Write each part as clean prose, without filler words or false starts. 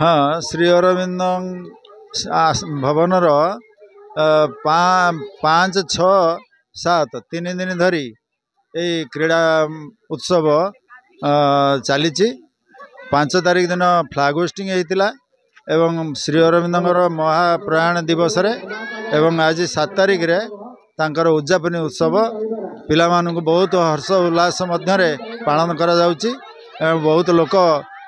हाँ श्री अरविंद भवनर 5, 6, 7 3 दिन धरी ये क्रीड़ा उत्सव चली 5 तारिख दिन फ्लैग होस्टिंग होता एवं श्री अरविंदर महाप्रयाण दिवस रे एवं आज 7 तारिख रे तांकर उद्यापनी उत्सव पिला मानक बहुत हर्ष उल्लास मध्य पालन करा जाउची एवं बहुत लोक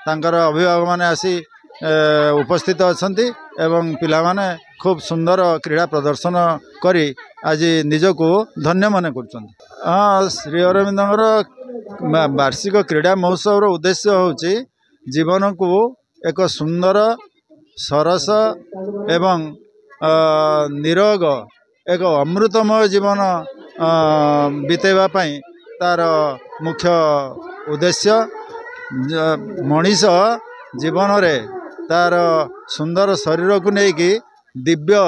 तांकर अभिभावक माने आसी उपस्थित अछंती एवं पिला माने खूब सुंदर क्रीड़ा प्रदर्शन करी आज निजको धन्य मन कर। हाँ श्री अरविंदर वार्षिक क्रीड़ा महोत्सव उद्देश्य होची जीवन को एक सुंदर सरस एवं निरोग एक अमृतमय जीवन बीतेवा पाई तार मुख्य उद्देश्य मनीष जीवन रे तार सुंदर शरीर को लेकिन दिव्य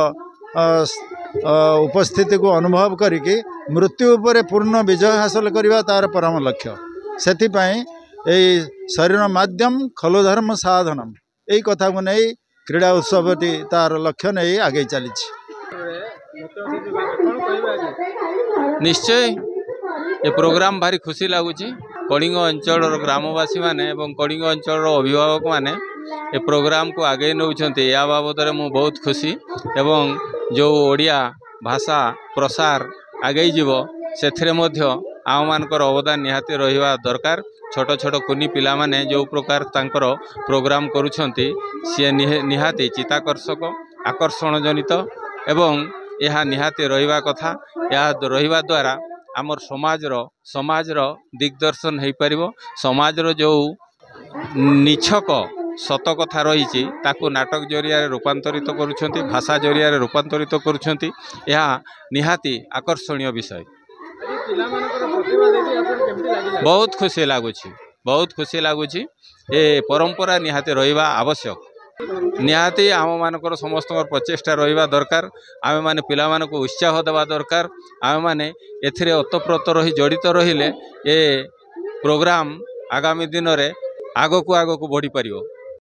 उपस्थिति को अनुभव करिकी मृत्यु उपरे पूर्ण विजय हासिल करवा तार परम लक्ष्य से शरीर माध्यम खलु धर्म साधनम यही कथा को नहीं क्रीड़ा उत्सव तार लक्ष्य नहीं आगे चली। निश्चय ये प्रोग्राम भारी खुशी लगुच कलिंग अंचल ग्रामवासी माने एवं कलिंग अंचल अभिभावक माने ये प्रोग्राम को आगे नौकरी या बाबद में बहुत खुशी एवं जो ओडिया भाषा प्रसार आगे जीव से आम मानकर अवदान निहाती रहिबा दरकार। छोट छोट कुनी पिला माने जो प्रकार तांकर प्रोग्राम करुछंती सी निहाती चित्ताकर्षक आकर्षण जनित एवं यह निहाती रहिबा कथा या रहिबा द्वारा आमर समाजर दिग्दर्शन हो पारिबो। समाजर जो निछक सत कथा रही ताकू नाटक जरिया रूपांतरित करुछंती भाषा जरिया रूपांतरित करुछंती यह निहाती आकर्षणीय विषय। बहुत खुशी लगुच ये परंपरा निहाती रहिबा आवश्यक निहाती आम मानकर समस्त प्रचेष्टा रहिबा दरकार। आमे माने पिला मानक उत्साह देवा दरकार। आमे माने एथिरे ओतप्रोत रही जड़ित रहिले ये प्रोग्राम आगामी दिन रे आगो को बढ़ी पारिबो।